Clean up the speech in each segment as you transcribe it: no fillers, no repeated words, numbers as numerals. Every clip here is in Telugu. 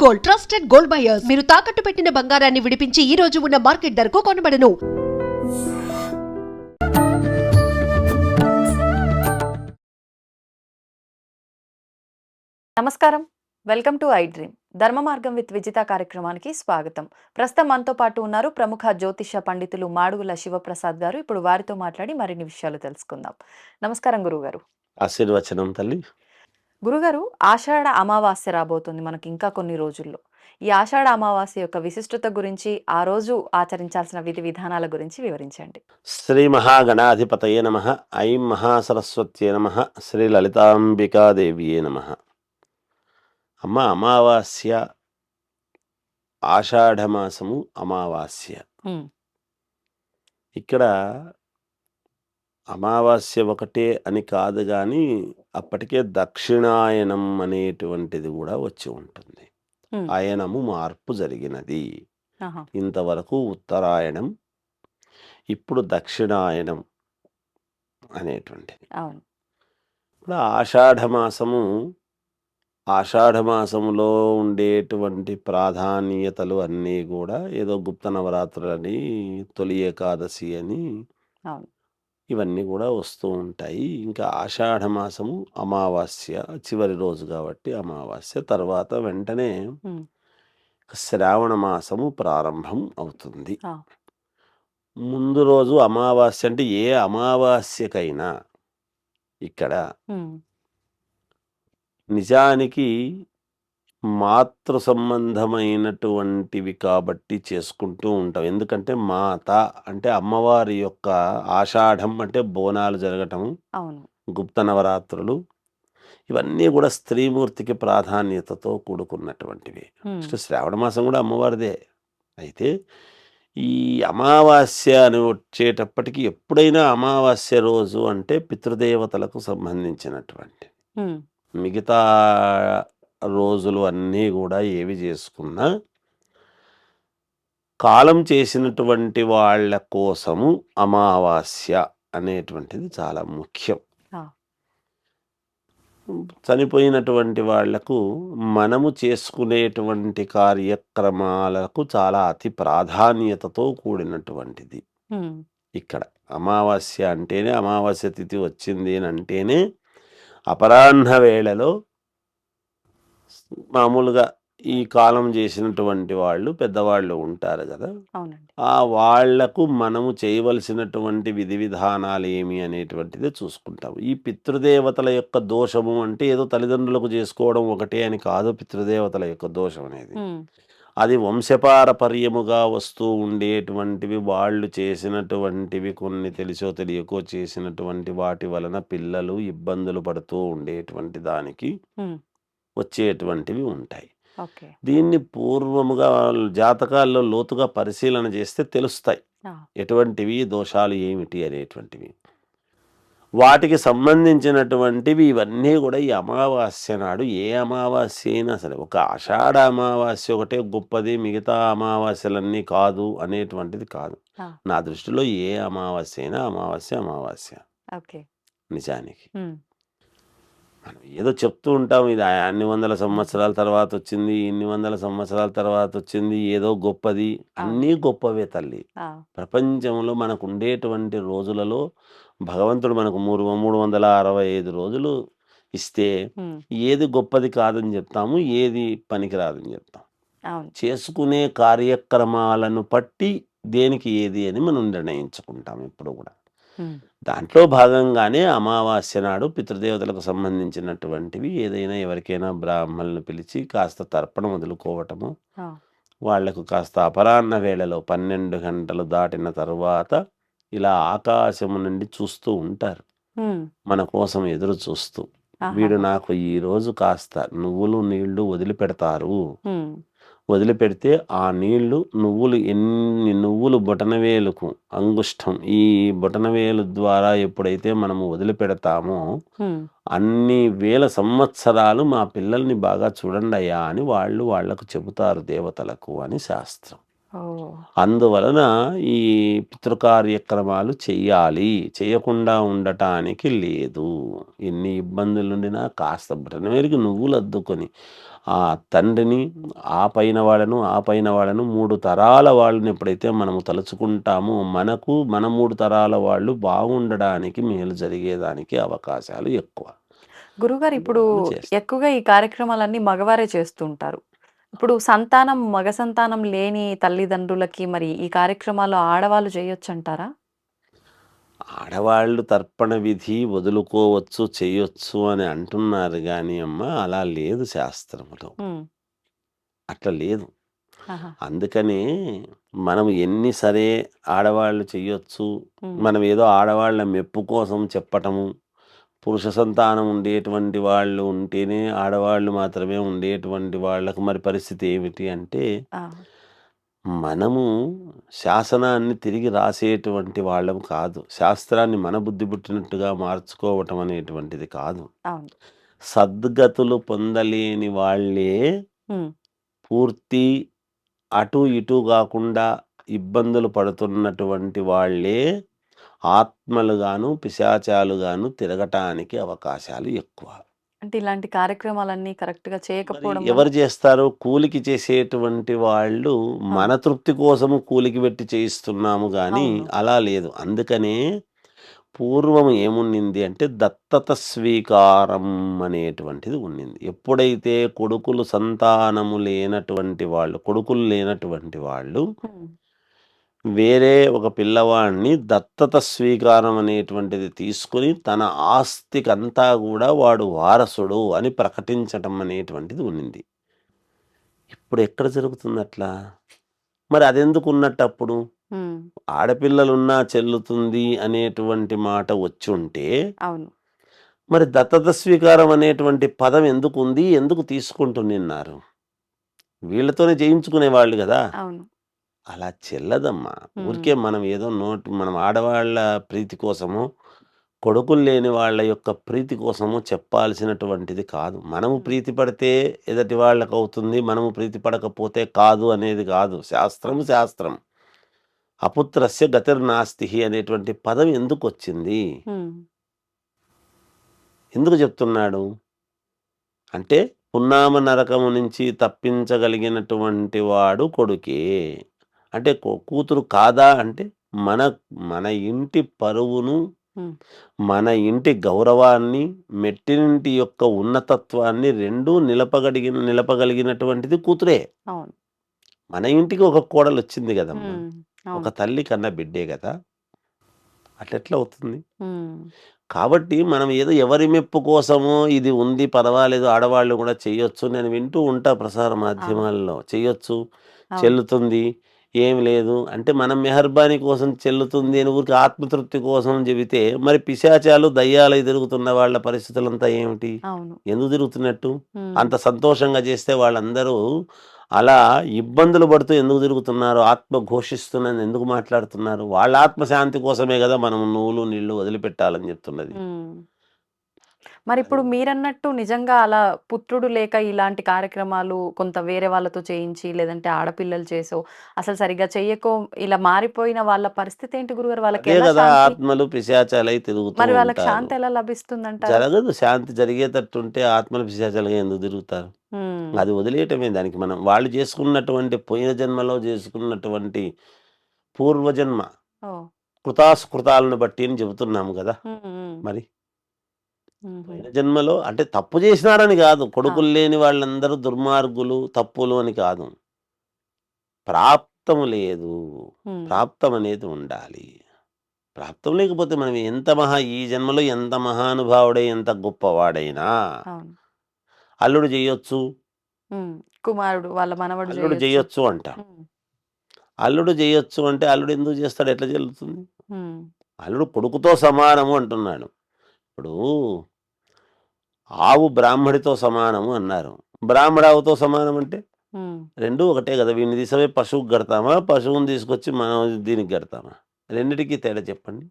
Gold, trusted gold buyers. మీరు తాకట్టు పెట్టిన బంగారాన్ని విడిపించి ఈ రోజు ఉన్న మార్కెట్ ధరకు కొనబడను. నమస్కారం, వెల్కమ్ టు ఐ డ్రీమ్. ధర్మ మార్గం విత్ విజిత కార్యక్రమానికి స్వాగతం. ప్రస్తుతం మనతో పాటు ఉన్నారు ప్రముఖ జ్యోతిష పండితులు మాడుగుల శివప్రసాద్ గారు. ఇప్పుడు వారితో మాట్లాడి మరిన్ని విషయాలు తెలుసుకుందాం. నమస్కారం గురుగారు. ఆశీర్వచనం తల్లి. గురుగారు, ఆషాఢ అమావాస్య రాబోతుంది మనకి ఇంకా కొన్ని రోజుల్లో. ఈ ఆషాఢ అమావాస్య యొక్క విశిష్టత గురించి, ఆ రోజు ఆచరించాల్సిన విధి విధానాల గురించి వివరించండి. శ్రీ మహాగణాధిపతయే నమః. ఐం మహాసరస్వత్యే నమః. శ్రీ లలితాంబికాదేవియే నమః. అమ్మ, అమావాస్య, ఆషాఢమాసము అమావాస్య. ఇక్కడ అమావాస్య ఒకటే అని కాదు కానీ అప్పటికే దక్షిణాయనం అనేటువంటిది కూడా వచ్చి ఉంటుంది. ఆయనము మార్పు జరిగినది. ఇంతవరకు ఉత్తరాయణం, ఇప్పుడు దక్షిణాయనం అనేటువంటిది. ఇప్పుడు ఆషాఢమాసములో ఉండేటువంటి ప్రాధాన్యతలు అన్నీ కూడా ఏదో గుప్త నవరాత్రులని, తొలి ఏకాదశి అని ఇవన్నీ కూడా వస్తూ ఉంటాయి. ఇంకా ఆషాఢమాసము అమావాస్య చివరి రోజు కాబట్టి అమావాస్య తర్వాత వెంటనే శ్రావణ మాసము ప్రారంభం అవుతుంది. ముందు రోజు అమావాస్య అంటే ఏ అమావాస్యకైనా ఇక్కడ నిజానికి మాతృ సంబంధమైనటువంటివి కాబట్టి చేసుకుంటూ ఉంటాం. ఎందుకంటే మాత అంటే అమ్మవారి యొక్క, ఆషాఢం అంటే బోనాలు జరగటం, గుప్త నవరాత్రులు, ఇవన్నీ కూడా స్త్రీమూర్తికి ప్రాధాన్యతతో కూడుకున్నటువంటివి. శ్రావణ మాసం కూడా అమ్మవారిదే. అయితే ఈ అమావాస్య అని వచ్చేటప్పటికి ఎప్పుడైనా అమావాస్య రోజు అంటే పితృదేవతలకు సంబంధించినటువంటి, మిగతా రోజులు అన్నీ కూడా ఏవి చేసుకున్నా కాలం చేసినటువంటి వాళ్ళ కోసము అమావాస్య అనేటువంటిది చాలా ముఖ్యం. చనిపోయినటువంటి వాళ్లకు మనము చేసుకునేటువంటి కార్యక్రమాలకు చాలా అతి ప్రాధాన్యతతో కూడినటువంటిది. ఇక్కడ అమావాస్య అంటేనే, అమావాస్య తిథి వచ్చింది అని అంటేనే అపరాహ్న వేళలో మామూలుగా ఈ కాలం చేసినటువంటి వాళ్ళు పెద్దవాళ్ళు ఉంటారు కదా, ఆ వాళ్లకు మనము చేయవలసినటువంటి విధి విధానాలు ఏమి అనేటువంటిది చూసుకుంటాము. ఈ పితృదేవతల యొక్క దోషము అంటే ఏదో తల్లిదండ్రులకు చేసుకోవడం ఒకటే అని కాదు. పితృదేవతల యొక్క దోషం అనేది అది వంశపారపర్యముగా వస్తూ ఉండేటువంటివి. వాళ్ళు చేసినటువంటివి కొన్ని తెలిసో తెలియకో చేసినటువంటి వాటి వలన పిల్లలు ఇబ్బందులు పడుతూ ఉండేటువంటి దానికి వచ్చేటువంటివి ఉంటాయి. దీన్ని పూర్వముగా జాతకాల్లో లోతుగా పరిశీలన చేస్తే తెలుస్తాయి ఎటువంటివి దోషాలు ఏమిటి అనేటువంటివి. వాటికి సంబంధించినటువంటివి ఇవన్నీ కూడా ఈ అమావాస్య నాడు, ఏ అమావాస్య అయినా సరే, ఒక ఆషాఢ అమావాస్య ఒకటే గొప్పది, మిగతా అమావాస్యలన్నీ కాదు అనేటువంటిది కాదు. నా దృష్టిలో ఏ అమావాస్య అయినా అమావాస్య నిజానికి మనం ఏదో చెప్తూ ఉంటాం, ఇది అన్ని వందల సంవత్సరాల తర్వాత వచ్చింది, ఇన్ని వందల సంవత్సరాల తర్వాత వచ్చింది, ఏదో గొప్పది. అన్నీ గొప్పవే తల్లి. ప్రపంచంలో మనకు ఉండేటువంటి రోజులలో భగవంతుడు మనకు 365 రోజులు ఇస్తే ఏది గొప్పది కాదని చెప్తాము, ఏది పనికిరాదని చెప్తాం. చేసుకునే కార్యక్రమాలను బట్టి దేనికి ఏది అని మనం నిర్ణయించుకుంటాం ఎప్పుడు కూడా. దాంట్లో భాగంగానే అమావాస్య నాడు పితృదేవతలకు సంబంధించినటువంటివి ఏదైనా, ఎవరికైనా బ్రాహ్మణులను పిలిచి కాస్త తర్పణం వదులుకోవటము, వాళ్లకు కాస్త అపరాహ్న వేళలో 12 గంటలు దాటిన తరువాత ఇలా ఆకాశము నుండి చూస్తూ ఉంటారు, మన కోసం ఎదురు చూస్తూ, వీడు నాకు ఈరోజు కాస్త నువ్వులు నీళ్లు వదిలిపెడతారు. వదిలిపెడితే ఆ నీళ్లు, ఎన్ని నువ్వులు బొటనవేలుకు అంగుష్టం, ఈ బొటనవేలు ద్వారా ఎప్పుడైతే మనము వదిలిపెడతామో అన్ని వేల సంవత్సరాలు మా పిల్లల్ని బాగా చూడండి అయ్యా అని వాళ్లకు చెబుతారు దేవతలకు అని శాస్త్రం. అందువలన ఈ పితృకార్యక్రమాలు చెయ్యాలి, చేయకుండా ఉండటానికి లేదు. ఎన్ని ఇబ్బందులుండినా కాస్త బొటనవేలుకి నువ్వులు అద్దుకొని ఆ తండ్రిని, ఆ పైన వాళ్ళను 3 తరాల వాళ్ళని ఎప్పుడైతే మనము తలుచుకుంటామో మనకు మన 3 తరాల వాళ్ళు బాగుండడానికి, మేలు జరిగేదానికి అవకాశాలు ఎక్కువ. గురుగారు ఇప్పుడు అందువలన చేస్తాం. ఎక్కువగా ఈ కార్యక్రమాలన్నీ మగవారే చేస్తూ ఉంటారు. ఇప్పుడు మగ సంతానం లేని తల్లిదండ్రులకి మరి ఈ కార్యక్రమాలు ఆడవాళ్ళు చేయొచ్చంటారా? ఆడవాళ్ళు తర్పణ విధి వదులుకోవచ్చు, చెయ్యొచ్చు అని అంటున్నారు గానీ అమ్మ అలా లేదు శాస్త్రములో. హ్మ్. అట్లా లేదు. ఆహా! అందుకనే మనం ఎన్ని సరే ఆడవాళ్ళు చెయ్యొచ్చు, హ్మ్. మనం ఏదో ఆడవాళ్ళ మెప్పు కోసం చెప్పటము, పురుష సంతానం ఉండేటువంటి వాళ్ళు ఉంటేనే ఆడవాళ్ళు మాత్రమే ఉండేటువంటి వాళ్ళకు మరి పరిస్థితి ఏమిటి అంటే, ఆ! మనము శాసనాన్ని తిరిగి రాసేటువంటి వాళ్ళం కాదు. శాస్త్రాన్ని మన బుద్ధి పుట్టినట్టుగా మార్చుకోవటం అనేటువంటిది కాదు. అవును. సద్గతులు పొందలేని వాళ్ళే హ్మ్. పూర్తి అటు ఇటు గాకుండా ఇబ్బందులు పడుతున్నటువంటి వాళ్ళే ఆత్మలుగాను, పిశాచాలుగాను తిరగటానికి అవకాశాలు ఎక్కువ. అంటే ఇలాంటి కార్యక్రమాలన్నీ కరెక్ట్‌గా మరి చేయకపోవడం వల్ల ఎవరు చేస్తారు? కూలికి చేసేటువంటి వాళ్ళు ఆ! మన తృప్తి కోసము కూలికి పెట్టి చేయిస్తున్నాము గానీ, అవును. అలా లేదు. అందుకనే పూర్వం ఏముండింది అంటే దత్తత స్వీకారం అనేటువంటిది ఉండింది. ఎప్పుడైతే కొడుకులు లేనటువంటి వాళ్ళు హ్మ్. వేరే ఒక పిల్లవాడిని దత్తత స్వీకారం అనేటువంటిది తీసుకొని తన ఆస్తికంతా గూడా వాడు వారసుడు అని ప్రకటించటం అనేటువంటిది ఉండింది. ఇప్పుడు ఎక్కడ జరుగుతుందట్లా? మరి అదెందుకున్నట్టప్పుడు? హ్మ్. ఆడపిల్లలున్నా చెల్లుతుంది అనేటువంటి మాట వచ్చుంటే, అవును. మరి దత్తత స్వీకారం అనేటువంటి పదం ఎందుకుంది? ఎందుకు తీసుకుంటున్నారు? వీళ్ళతోనే చేయించుకునేవాళ్ళు గదా! అవును. అలా చెల్లదమ్మా. హ్మ్. ఊరికే మనం ఏదో మనం ఆడవాళ్ళ ప్రీతి కోసమో, కొడుకులు లేని వాళ్ళ యొక్క ప్రీతి కోసమో చెప్పాల్సినటువంటిది కాదు. మనము హ్మ్. ప్రీతి పడితే ఎదుటి వాళ్ళకవుతుంది. మనము ప్రీతి పడకపోతే కాదు అనేది గాదు. శాస్త్రము అవును. శాస్త్రం. అపుత్రస్య గతిర్నాస్తిహి అనేటువంటి పదం ఎందుకొచ్చింది? హ్మ్. ఎందుకు చెప్తున్నాడు? అంటే పున్నామ నరకము నుంచి తప్పించగలిగినటువంటి వాడు కొడుకే. అంటే కూతురు కాదా అంటే మన మన ఇంటి పరువును, హ్మ్. మన ఇంటి గౌరవాన్ని, మెట్టినింటి యొక్క ఉన్నతత్వాన్ని రెండూ నిలపగలిగినటువంటిది కూతురే. అవును. మన ఇంటికి ఒక కోడలొచ్చింది గదమ్మా! హ్మ్. ఒక అవును. తల్లి కన్న బిడ్డే గదా! అట్లెట్లా అవుతుంది? హ్మ్. కాబట్టి మనం ఏదో ఎవరి మెప్పు కోసమో ఇది ఉంది పర్వాలేదు ఆడవాళ్ళు కూడా చెయ్యొచ్చు. నేను వింటూ ఉంటా ప్రసార అవును. మాధ్యమాల్లో. చెయ్యొచ్చు, అవును. చెల్లుతుంది, ఏం లేదు. అంటే మనం మెహర్బానీ కోసం చెల్లుతుంది అని ఊరికే ఆత్మతృప్తి కోసం చెబితే మరి పిశాచాలు, దయ్యాలయి తిరుగుతున్న వాళ్ళ పరిస్థితులంతా ఏమిటి? అవును. ఎందుకు తిరుగుతున్నట్టు? హ్మ్. అంత సంతోషంగా చేస్తే వాళ్ళందరూ అలా ఇబ్బందులు పడుతూ ఎందుకు తిరుగుతున్నారు? ఆత్మ ఘోషిస్తున్నదని ఎందుకు మాట్లాడుతున్నారు? వాళ్ళ ఆత్మ శాంతి కోసమే గదా! మనం నువ్వులు, నీళ్ళు వదిలిపెట్టాలని చెప్తున్నది. హ్మ్. మరిప్పుడు అది మీరన్నట్టు నిజంగా అలా పుత్రుడు లేక ఇలాంటి కార్యక్రమాలు కొంత వేరే వాళ్ళతో చేయించి, లేదంటే ఆడపిల్లలు చేసో, అసలు సరిగ్గా చెయ్యకో ఇలా మారిపోయిన వాళ్ళ పరిస్థితేంటి గురుగారు? అదే వాళ్ళకెలా గదా! శాంతి? ఆత్మలు పిశాచాలై తిరుగుతూ మరి వాళ్ళకి ఉంటారు. శాంతి ఎలా లభిస్తుందంటారు? జరగదు శాంతి జరిగేటట్టుంటే ఆత్మలు పిశాచాలుగా ఎందుకు తిరుగుతారు? హ్మ్. అది వదిలేయటమే దానికి మనం. వాళ్ళు చేసుకున్నటువంటి పోయిన జన్మలో చేసుకున్నటువంటి పూర్వజన్మ ఓహ్! కృతాసుకృతాలను బట్టి అని చెబుతున్నాము గదా! హ్మ్. హ్మ్. మరి. హుహు. పోయిన జన్మలో అంటే తప్పు చేసినారని గాదు. అవును. కొడుకులు లేని వాళ్ళందరూ దుర్మార్గులు, తప్పులు అని కాదు. ప్రాప్తం లేదు. హ్మ్. ప్రాప్తం అనేది ఉండాలి. ప్రాప్తం లేకపోతే మనం ఈ జన్మలో ఎంత మహానుభావుడై, ఎంత గొప్పవాడైనా అవును. అల్లుడు జెయ్యొచ్చు, హ్మ్. కుమారుడు వాళ్ళ మనవడు అల్లుడు జేయొచ్చు. జెయ్యొచ్చు అంటాం. హ్మ్. అల్లుడు జెయ్యొచ్చు అంటే అల్లుడు ఎందుకు జేస్తాడు? ఎట్లా చెల్లుతుంది? హ్మ్. అల్లుడు కొడుకుతో సమానము అంటున్నాడు. ఇప్పుడు ఆవు బ్రాహ్మడితో సమానము అన్నారు. బ్రాహ్మడావుతో సమానం అంటే? హ్మ్. రెండూ ఒకటే గదా! వీడిని తీసుకుపోయి పశువుకి గడతామా? పశువుని తీసుకొచ్చి మనం దీనికి గడతామా? రెండిటికి తేడా చెప్పండి.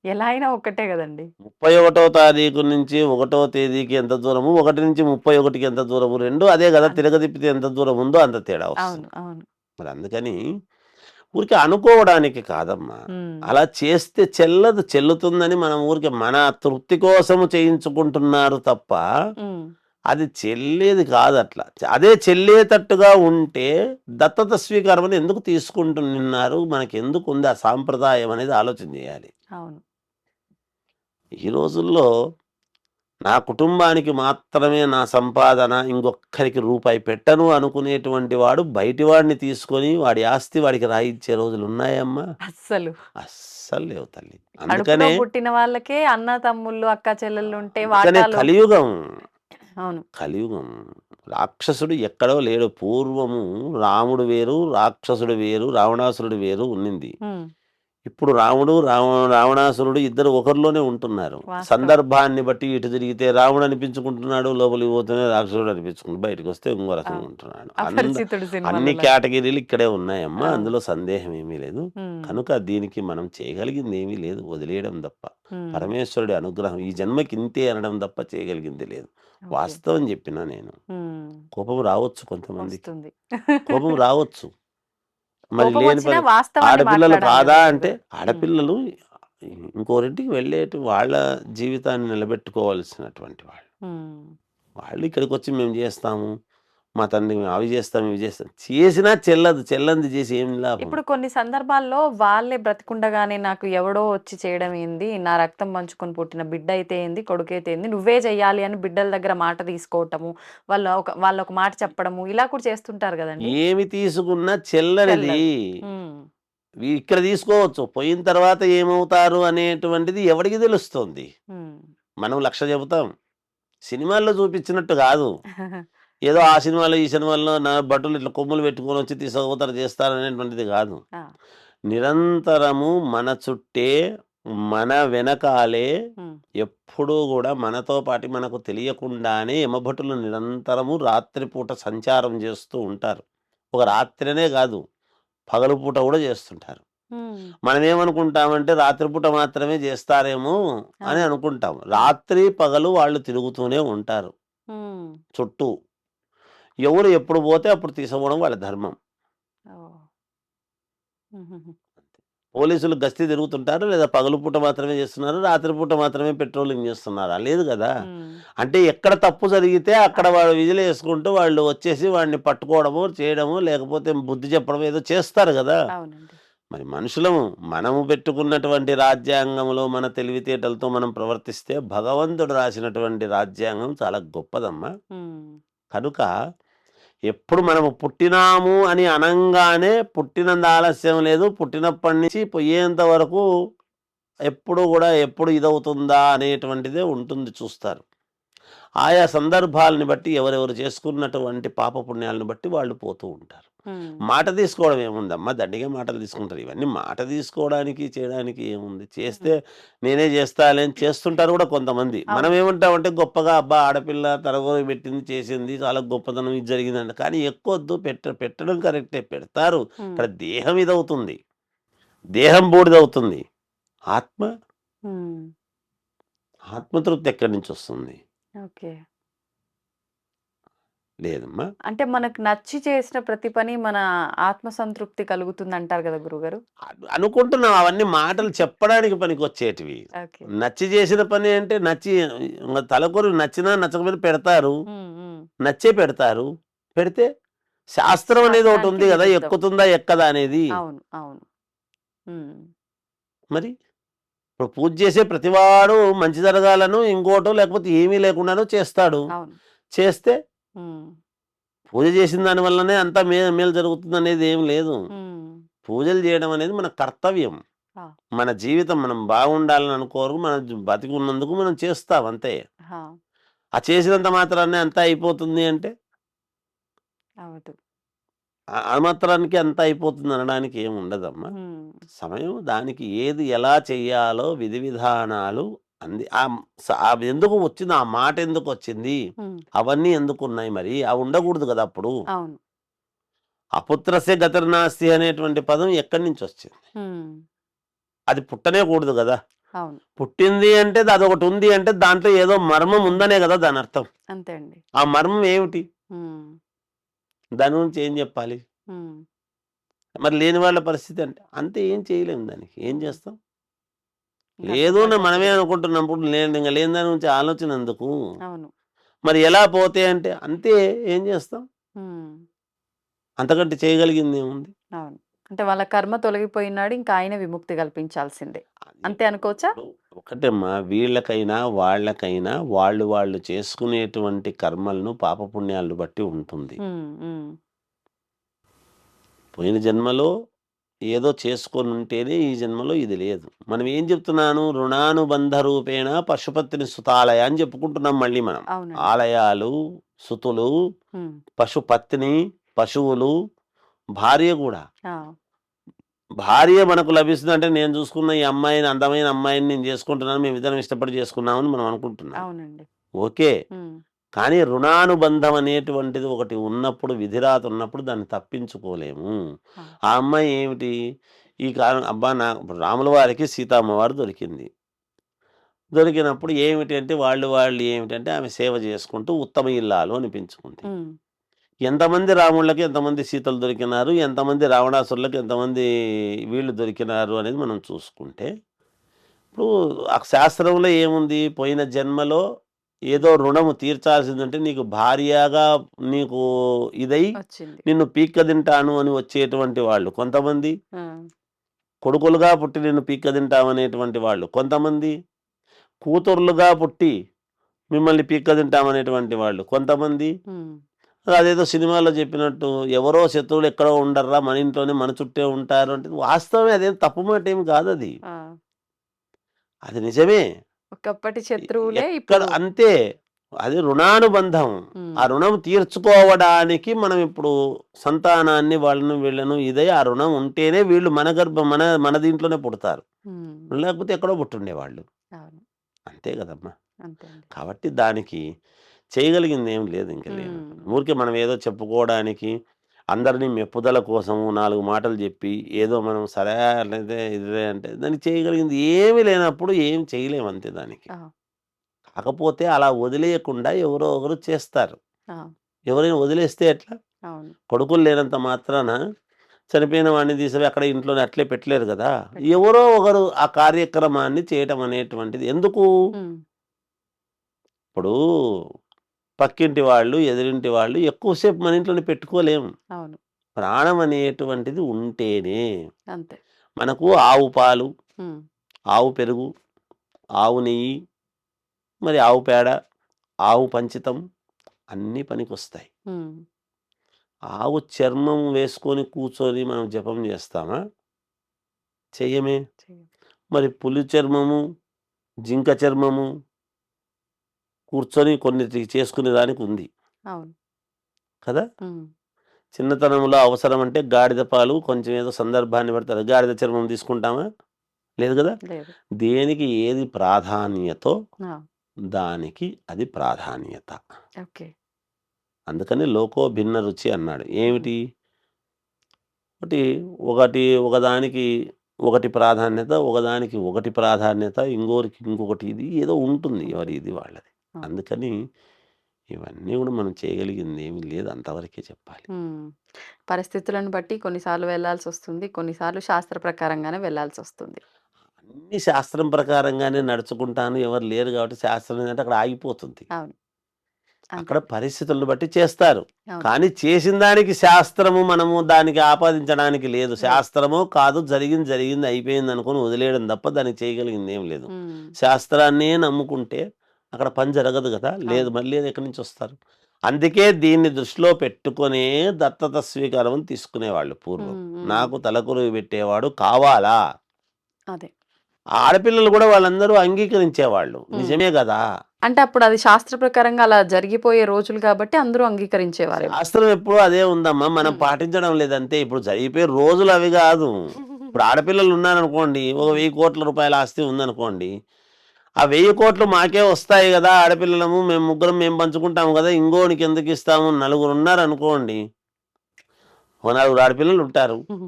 ఎలా అయినా ఒక్కటే గదండీ! 31వ తారీఖు నుంచి 1వ తేదీకి ఎంత దూరము, 1 నుంచి 31కి ఎంత దూరము, రెండూ అదే గదా! అంతే. తిరగతిప్పితే ఎంత దూరం ఉందో అంత తేడా అవును. వస్తుంది. అవును. మరి అందుకని ఊరికే అనుకోవడానికి కాదమ్మా. హ్మ్. అలా చేస్తే చెల్లదు. చెల్లుతుందని మనం ఊరికే మన తృప్తి కోసము చేయించుకుంటున్నారు తప్ప, హ్మ్. అది చెల్లేది కాదు అట్లా. అదే చెల్లేటట్టుగా ఉంటే దత్తత స్వీకారం ఎందుకు తీసుకుంటున్నారు? మనకెందుకు ఉంది ఆ సాంప్రదాయం అనేది ఆలోచన చేయాలి. అవును. ఈ రోజుల్లో నా కుటుంబానికి మాత్రమే నా సంపాదన, ఇంకొక్కరికి రూపాయి పెట్టను అనుకునేటువంటి వాడు బయటి వాడిని తీసుకొని వాడి ఆస్తి వాడికి రాయిచ్చే రోజులు ఉన్నాయమ్మా? అస్సలు. అస్సలు లేవు తల్లి. కడుపులో అందుకనే పుట్టిన వాళ్ళకే అన్న తమ్ముళ్ళు అక్క చెల్లెళ్ళు ఉంటే అందుకనే వాటాలు. కలియుగం. అవును. కలియుగం. రాక్షసుడు ఎక్కడో లేడు. పూర్వము రాముడు వేరు, రాక్షసుడు వేరు, రావణాసురుడు వేరు ఉన్నింది. ఉమ్, ఇప్పుడు రాముడు రావణాసురుడు ఇద్దరు ఒకరిలోనే ఉంటున్నారు. వాస్తవం. సందర్భాన్ని బట్టి ఇటు తిరిగితే రాముడు అనిపించుకుంటున్నాడు, లోపలికి పోతేనే రాక్షసుడు అనిపించుకుంటు, బయటకు వస్తే ఇంకో రకంగా ఉంటున్నాడు. అపరిచితుడు అన్ని సినిమాలో. కేటగిరీలు ఇక్కడే ఉన్నాయమ్మా, అవును. అందులో సందేహం ఏమీ లేదు. ఉమ్, కనుక దీనికి మనం చేయగలిగింది ఏమీ లేదు, వదిలేయడం తప్ప. ఉమ్, పరమేశ్వరుడి అనుగ్రహం ఈ జన్మకి ఇంతే అనడం తప్ప చేయగలిగింది లేదు. ఓకే. వాస్తవం చెప్పినా నేను. ఉమ్, కోపం రావచ్చు కొంతమందికి, వస్తుంది. కోపం రావచ్చు. మరి కోపం లేని వచ్చినా పని వాస్తవాన్ని ఆడపిల్లలు మాట్లాడాలి కాదా కదా అంటే, గురుగారు. ఆడపిల్లలు ఇంకోరింటికి వెళ్ళేటి వాళ్ళ జీవితాన్ని నిలబెట్టుకోవాల్సినటువంటి వాళ్ళు. ఉమ్. వాళ్ళు ఇక్కడికి వచ్చి మేము చేస్తాము, మా తండ్రి మేము అవి చేస్తాం ఇవి చేస్తాం, చేసినా చెల్లదు. చెల్లంది చేసి ఏం లాభం? ఇప్పుడు కొన్ని సందర్భాల్లో వాళ్ళే బ్రతికుండగానే నాకు ఎవడో వచ్చి చేయడం ఏంది, నా రక్తం పంచుకొని పుట్టిన బిడ్డ అయితే ఏంది, కొడుకైతే ఏంది, నువ్వే చెయ్యాలి అని బిడ్డల దగ్గర మాట తీసుకోవటము, వాళ్ళ ఒక మాట చెప్పడము, ఇలా కూడా చేస్తుంటారు కదండి. ఏమి తీసుకున్నా చెల్లనిది. చెల్లదు. ఉమ్, ఇక్కడ తీసుకోవచ్చు, పోయిన తర్వాత ఏమవుతారు అనేటువంటిది ఎవడికి తెలుస్తుంది? ఉమ్. మనం 1,00,000 చెబుతాం, సినిమాల్లో చూపించినట్టు కాదు. ఏదో ఆ సినిమాలో ఈ సినిమాల్లో నా బట్టలు ఇట్లా కొమ్ములు పెట్టుకొని వచ్చి తీసుకుపోతారు చేస్తారు అనేటువంటిది కాదు. ఆ, నిరంతరము మన చుట్టే, మన వెనకాలే, ఉమ్, ఎప్పుడూ కూడా మనతో పాటు మనకు తెలియకుండానే యమభటులు నిరంతరము రాత్రిపూట సంచారం చేస్తూ ఉంటారు. ఒక రాత్రినే కాదు, పగలుపూట కూడా చేస్తుంటారు. ఉమ్. మనం ఏమనుకుంటామంటే రాత్రిపూట మాత్రమే చేస్తారేమో అని అవును. అనుకుంటాం. రాత్రి పగలు వాళ్ళు తిరుగుతూనే ఉంటారు ఉమ్. చుట్టూ. ఎవరు ఎప్పుడు పోతే అప్పుడు తీసుకోవడం వాళ్ళ ధర్మం. ఓ. ఉహుహు. పోలీసులు గస్తీ తిరుగుతుంటారు, లేదా పగలుపూట మాత్రమే చేస్తున్నారు, రాత్రిపూట మాత్రమే పెట్రోలింగ్ చేస్తున్నారా? లేదు కదా. ఉమ్. అంటే ఎక్కడ తప్పు జరిగితే అక్కడ వాళ్ళు విధులు వేసుకుంటూ వాళ్ళు వచ్చేసి వాడిని పట్టుకోవడము, చేయడము, లేకపోతే బుద్ధి చెప్పడం ఏదో చేస్తారు కదా. అవునండి. మరి మనుషులము, మనము పెట్టుకున్నటువంటి రాజ్యాంగంలో మన తెలివితేటలతో మనం ప్రవర్తిస్తే భగవంతుడు రాసినటువంటి రాజ్యాంగం చాలా గొప్పదమ్మా. ఉమ్. కనుక ఎప్పుడు మనము పుట్టినాము అని అనంగానే పుట్టినంత ఆలస్యం లేదు, పుట్టినప్పటి నుంచి పోయేంత వరకు ఎప్పుడు కూడా ఎప్పుడు ఇదవుతుందా అనేటువంటిదే ఉంటుంది, చూస్తారు. ఆయా సందర్భాలని బట్టి ఎవరెవరు చేసుకున్నటువంటి పాపపుణ్యాలను బట్టి వాళ్ళు పోతూ ఉంటారు. ఉమ్. మాట తీసుకోవడం ఏముందమ్మా, దండిగా మాటలు తీసుకుంటారు. ఇవన్నీ మాట తీసుకోవడానికి చేయడానికి ఏముంది? చేస్తే నేనే చేస్తాలే అని చేస్తుంటారు కూడా కొంతమంది. మనం అవును. ఏమంటామంటే గొప్పగా, అబ్బా ఆడపిల్ల తరగతి పెట్టింది, చేసింది, చాలా గొప్పతనం, ఇది జరిగిందంట. కానీ ఎక్కువద్దు, పెట్టడం కరెక్టే, పెడతారు. ఉమ్. ఇక్కడ దేహం ఇదవుతుంది, దేహం బూడిదవుతుంది. ఆత్మ, ఉమ్. ఆత్మతృప్తి ఎక్కడి నుంచి వస్తుంది? ఓకే. లేదమ్మా. అంటే మనకు నచ్చి చేసిన ప్రతి పని మన ఆత్మ సంతృప్తి కలుగుతుంది అంటారు కదా గురుగారు. అనుకుంటున్నాం, అవన్నీ మాటలు చెప్పడానికి పనికొచ్చేటివి. ఓకే. నచ్చి చేసిన పని అంటే నచ్చి తలకొరు నచ్చినా నచ్చకపోయినా పెడతారు, ఉమ్, ఉమ్. నచ్చే పెడతారు. పెడితే శాస్త్రం అనేది ఒకటి ఉంది శాస్త్రానికి కదా, విరుద్ధం. ఎక్కుతుందా ఎక్కదా అనేది. అవును, అవును. ఉమ్. మరి ఇప్పుడు పూజ చేసే ప్రతివాడు మంచి జరగాలను ఇంకోటో లేకపోతే ఏమీ లేకుండానో చేస్తాడు. అవును. చేస్తే ఉమ్. పూజ చేసిన దాని వల్లనే అంతా మేలు జరుగుతుంది అనేది ఏం లేదు. ఉమ్. పూజలు చేయడం అనేది మన కర్తవ్యం. ఆ. మన జీవితం మనం బాగుండాలని అనుకోరు, మన బతికి ఉన్నందుకు మనం చేస్తాం అంతే. హా. ఆ చేసినంత మాత్రాన్ని అంతా అయిపోతుంది అంటే, అవదు. ఆ మాత్రానికి అంతా అయిపోతుంది అనడానికి ఏమి ఉండదమ్మా. ఉమ్. సమయం దానికి ఏది ఎలా చెయ్యాలో విధి విధానాలు అంది. ఎందుకు వచ్చింది ఆ మాట, ఎందుకు వచ్చింది, ఉమ్. అవన్నీ ఎందుకు ఉన్నాయి? మరి అవి ఉండకూడదు కదా. అప్పుడు అవును. అపుత్రస్య గతిర్నాస్తి అనేటువంటి పదం ఎక్కడి నుంచి వచ్చింది? ఉమ్. అది పుట్టనే కూడదు కదా. అవును. పుట్టింది అంటే అదొకటి ఉంది అంటే దాంట్లో ఏదో మర్మం ఉందనే కదా దాని అర్థం. అంతే అండి. ఆ మర్మం ఏమిటి? ఉమ్. దాని గురించి ఏం చెప్పాలి? ఉమ్. మరి లేని వాళ్ళ పరిస్థితి అంటే అంతే, ఏం చేయలేము. దానికి ఏం చేస్తాం? ఇంకా లేదు తప్పదు మనమే తప్పదు. అనుకుంటున్నప్పుడు ఇంకా లేని దాని గురించి ఆలోచన ఎందుకు? అవును. మరి ఎలా పోతే అంటే అంతే, ఏం చేస్తాం? ఉమ్, అంతకంటే చేయగలిగింది ఏముంది? అవును. అంటే వాళ్ళ కర్మ తొలగిపోయినాడు, ఇంకా ఆయన విముక్తి కల్పించాల్సిందే. అది అంతే అనుకోవచ్చా? ఇప్పుడు ఒకటేమ్మా, వీళ్ళకైనా వాళ్ళకైనా వాళ్ళు వాళ్ళు చేసుకునేటువంటి కర్మలను పాపపుణ్యాలను బట్టి ఉంటుంది. ఉమ్, ఉమ్, పోయిన జన్మలో ఏదో చేసుకొని ఉంటేనే ఈ జన్మలో ఇది లేదు. మనం ఏం చెప్తున్నాను, రుణానుబంధ రూపేణ పశుపతిని సుతాలయ అని చెప్పుకుంటున్నాం మళ్ళీ మనం. అవునండి. ఆలయాలు, సుతులు, ఉమ్, పశుపత్ని, పశువులు, భార్య కూడా. ఆ, భార్య మనకు లభిస్తుందంటే నేను చూసుకున్న ఈ అమ్మాయిని, అందమైన అమ్మాయిని నేను చేసుకుంటున్నాను, మేమిద్దరం ఇష్టపడి చేసుకున్నామని మనం అనుకుంటున్నాం. అవునండి. ఓకే. ఉమ్, కానీ రుణానుబంధం అనేటువంటిది ఒకటి ఉన్నప్పుడు, విధిరాత ఉన్నప్పుడు దాన్ని తప్పించుకోలేము. ఆ, ఆ అమ్మాయి ఏమిటి, ఈ కాలం అబ్బా ఇప్పుడు రాముల వారికి సీతమ్మవారు దొరికింది. దొరికినప్పుడు ఏమిటి అంటే వాళ్ళు ఏమిటంటే ఆమె సేవ చేసుకుంటూ ఉత్తమ ఇల్లాలు అనిపించుకుంది. ఉమ్, ఎంతమంది రాముళ్ళకి ఎంతమంది సీతలు దొరికినారు, ఎంతమంది రావణాసురులకు ఎంతమంది వీళ్ళు దొరికినారు అనేది మనం చూసుకుంటే, ఇప్పుడు ఆ శాస్త్రంలో ఏముంది, పోయిన జన్మలో ఏదో రుణము తీర్చాల్సిందంటే నీకు భార్యగా నీకు ఇదై వచ్చింది. నిన్ను పీక్క తింటాను అని వచ్చేటువంటి వాళ్ళు కొంతమంది, ఆ, కొడుకులుగా పుట్టి నిన్ను పీక్క తింటామనేటువంటి వాళ్ళు కొంతమంది, కూతుర్లుగా పుట్టి మిమ్మల్ని పీక్క తింటామనేటువంటి వాళ్ళు కొంతమంది. ఉమ్, అదేదో సినిమాలో చెప్పినట్టు ఎవరో శత్రువులు ఎక్కడో ఉండర్రా, మన ఇంట్లోనే మన చుట్టే ఉంటారు అంటే వాస్తవమే, అదేం తప్పు మాట ఏమి కాదు అది. ఆ, అది నిజమే. ఒకప్పటి శత్రువులే ఎక్కడ ఇప్పుడు. అంతే. అది రుణానుబంధం. ఉమ్, ఆ రుణం తీర్చుకోవడానికి మనం ఇప్పుడు సంతానాన్ని వాళ్ళను వీళ్ళను ఇదై ఆ రుణం ఉంటేనే వీళ్ళు మన దీంట్లోనే పుడతారు. ఉమ్, లేకపోతే ఎక్కడో పుట్టుండేవాళ్ళు. అవును. అంతే కదమ్మా. అంతే అండి. కాబట్టి దానికి చేయగలిగింది ఏం లేదు, ఇంక లేదు. ఉమ్, ఊరికే మనం ఏదో చెప్పుకోవడానికి, అందరినీ మెప్పుదల కోసము 4 మాటలు చెప్పి ఏదో మనం సరే లేదా ఇదిలే అంటే దానికి చేయగలిగింది ఏమీ లేనప్పుడు ఏం చేయలేము అంతే దానికి. ఆ, కాకపోతే అలా వదిలేయకుండా ఎవరో ఒకరు చేస్తారు. ఆ, ఎవరైనా వదిలేస్తే ఎట్లా? అవును. కొడుకులు లేనంత మాత్రాన చనిపోయిన వాడిని తీసుకుపోయి అక్కడ ఇంట్లోనే అట్లే పెట్టలేరు కదా! పెట్టు. ఎవరో ఒకరు ఆ కార్యక్రమాన్ని చేయటం అనేటువంటిది ఎందుకు? ఉమ్, ఇప్పుడు పక్కింటి వాళ్ళు, ఎదురింటి వాళ్ళు ఎక్కువసేపు మన ఇంట్లోనే పెట్టుకోలేము. అవును. ప్రాణం అనేటువంటిది ఉంటేనే అంతే. మనకు ఆవు పాలు, ఉమ్, ఆవు పెరుగు, ఆవు నెయ్యి, మరి ఆవు పేడ, ఆవు పంచితం అన్నీ పనికొస్తాయి. ఉమ్, ఆవు చర్మం వేసుకొని కూర్చొని మనం జపం చేస్తామా? చెయ్యమే. చెయ్యం. మరి పులి చర్మము, జింక చర్మము కూర్చొని కొన్నిటి చేసుకునే దానికి ఉంది అవును. కదా! ఉమ్, చిన్నతనంలో అవసరం అంటే గాడిద పాలు కొంచెం ఏదో సందర్భాన్ని బట్టి అది గాడిద చర్మం తీసుకుంటామా? లేదు కదా! లేదు. దేనికి ఏది ప్రాధాన్యతో ఆ, దానికి అది ప్రాధాన్యత. ఓకే. అందుకని లోకో భిన్న రుచి అన్నాడు. ఉమ్, ఏమిటి? ఒకటి ఒకటి ఒకదానికి ఒకటి ప్రాధాన్యత, ఒకదానికి ఒకటి ప్రాధాన్యత, ఇంకోరికి ఇంకొకటి ఇది ఏదో ఉంటుంది. ఎవరి ఉంటుంది. ఇది వాళ్ళది. ఆ, అందుకని ఇవన్నీ కూడా మనం చేయగలిగింది ఏమీ లేదు. అంతవరకే చెప్పాలి. ఉమ్. పరిస్థితులను బట్టి కొన్నిసార్లు వెళ్ళాల్సి వస్తుంది, కొన్నిసార్లు శాస్త్ర ప్రకారంగానే వెళ్ళాల్సి వస్తుంది. అన్ని శాస్త్రం ప్రకారంగానే నడుచుకుంటాను. ఎవరు లేరు కాబట్టి శాస్త్రం ఏంటంటే అక్కడ ఆగిపోతుంది. అవును. అంతే. అక్కడ పరిస్థితులను బట్టి చేస్తారు. అవును. కానీ చేసిన దానికి శాస్త్రము మనము దానికి ఆపాదించడానికి లేదు. లేదు. శాస్త్రమో కాదు, జరిగింది జరిగింది అయిపోయింది అనుకుని వదిలేయడం తప్ప దానికి చేయగలిగింది ఏం లేదు. ఉమ్, శాస్త్రాన్నే నమ్ముకుంటే అక్కడ పని జరగదు కదా! లేదు, అవును. మళ్ళీ ఎక్కడి నుంచి వస్తారు? అందుకే దీన్ని దృష్టిలో పెట్టుకునే దత్తత స్వీకారం తీసుకునేవాళ్ళు పూర్వం. ఉమ్, ఉమ్, నాకు తలకొరువు పెట్టేవాడు కావాలా? అదే. ఆడపిల్లలు కూడా వాళ్ళందరూ అంగీకరించేవాళ్ళు. ఉమ్. నిజమే కదా! అంటే అప్పుడు అది శాస్త్ర ప్రకారంగా అలా జరిగిపోయే రోజులు కాబట్టి అందరూ అంగీకరించేవారేమో. శాస్త్రం ఎప్పుడూ అదే ఉందమ్మా. మనం ఉమ్. పాటించడం లేదంతే. ఇప్పుడు జరిగిపోయే రోజులు అవి కాదు. ఇప్పుడు ఆడపిల్లలు ఉన్నారనుకోండి, ఒక 1000 కోట్ల రూపాయల ఆస్తి ఉందనుకోండి. ఆ 1000 కోట్లు మాకే వస్తాయి కదా! ఆడపిల్లలము మేము ముగ్గురం మేము పంచుకుంటాము కదా! ఇంగోనికి ఎందుకు ఇస్తాము? నలుగురు ఉన్నారనుకోండి. ఓ నలుగురు ఆడపిల్లలు ఉంటారు. ఉహు.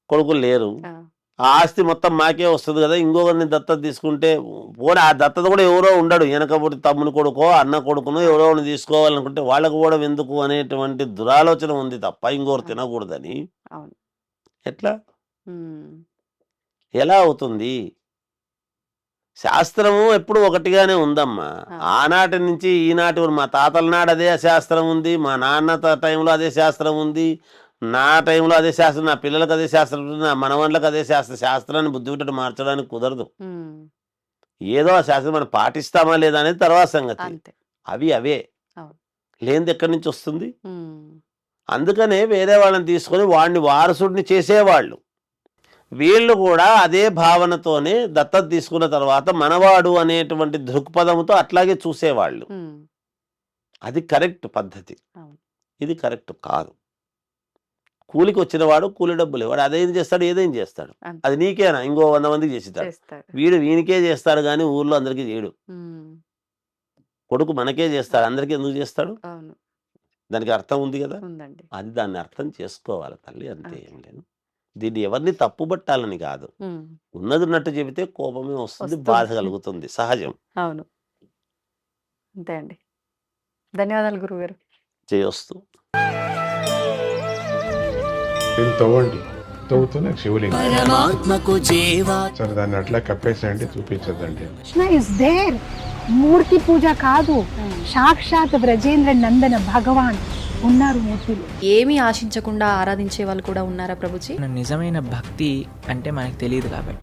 కొడుకులు లేరు. ఆ, ఆ ఆస్తి మొత్తం మాకే వస్తది కదా! ఇంకొకరిని దత్తత తీసుకుంటే పోనీ ఆ దత్తత కూడా ఎవరో ఉండడు. వెనకబడి తమ్ముని కొడుకో, అన్న కొడుకునో ఎవరో ఒకరిని తీసుకోవాలనుకుంటే వాళ్ళకి పోవడం ఎందుకు అనేటువంటి దురాలోచన ఉంది తప్ప ఇంకొకరు ఆ, తినకూడదని. అవును. ఎట్లా? ఉమ్, ఎలా అవుతుంది? శాస్త్రము ఎప్పుడు ఒకటిగానే ఉందమ్మా. ఆనాటి నుంచి ఈనాటి వరకు మా తాతల నాడు అదే శాస్త్రం ఉంది, మా నాన్న టైంలో అదే శాస్త్రం ఉంది, నా టైంలో అదే శాస్త్రం, నా పిల్లలకు అదే శాస్త్రం ఉంది, నా మనవన్లకు అదే శాస్త్రం. శాస్త్రాన్ని బుద్ధి విట్టడం మార్చడానికి కుదరదు. ఏదో ఆ శాస్త్రం మనం పాటిస్తామా లేదా అనేది తర్వాత సంగతి. అంతే. అవి అవే, అవును. లేనిది ఎక్కడి నుంచి వస్తుంది? అందుకనే వేరే వాళ్ళని తీసుకొని వాడిని వారసుడిని చేసేవాళ్ళు. వీళ్ళు కూడా అదే భావనతోనే దత్తత తీసుకున్న తర్వాత మనవాడు అనేటువంటి దృక్పథంతో అట్లాగే చూసేవాళ్ళు. అది కరెక్ట్ పద్ధతి. అవును. ఇది కరెక్ట్ కాదు. కూలికి వచ్చిన వాడు కూలి డబ్బులు వాడు అదేం చేస్తాడు, ఏదేం చేస్తాడు. అంతే. అది నీకేనా, ఇంకో 100 మందికి చేస్తాడు. చేస్తారు. వీడు వీనికే చేస్తాడు కానీ ఊర్లో అందరికీ చేయడు. కొడుకు మనకే చేస్తాడు, అందరికీ ఎందుకు చేస్తాడు? అవును. దానికి అర్థం ఉంది కదా. ఉందండి. అది దాన్ని అర్థం చేసుకోవాలి తల్లి, అంతే. ఏం లేదు. దీన్ని ఎవరిని తప్పుబట్టాలని కాదు. ఉన్నది ఉన్నట్టు చెబితే కోపమే వస్తుంది, బాధ కలుగుతుంది, సహజం. అవును. అంతే అండి. ధన్యవాదాలు గురుగారు. చేయొస్తూ దీన్ని తవ్వండి, తవ్వుతూనే శివలింగం. పరమాత్మకు జీవా సరే దాన్ని అట్లా కప్పేసేయండి, చూపించదండి. Krishna is there. మూర్తి పూజ కాదు, సాక్షాత్ బ్రజేంద్ర నందన భగవాన్ ఉన్నారు మూర్తిలో. ఏమీ ఆశించకుండా ఆరాధించే వాళ్ళు కూడా ఉన్నారా ప్రభుజీ? నిజమైన భక్తి అంటే మనకు తెలియదు కాబట్టి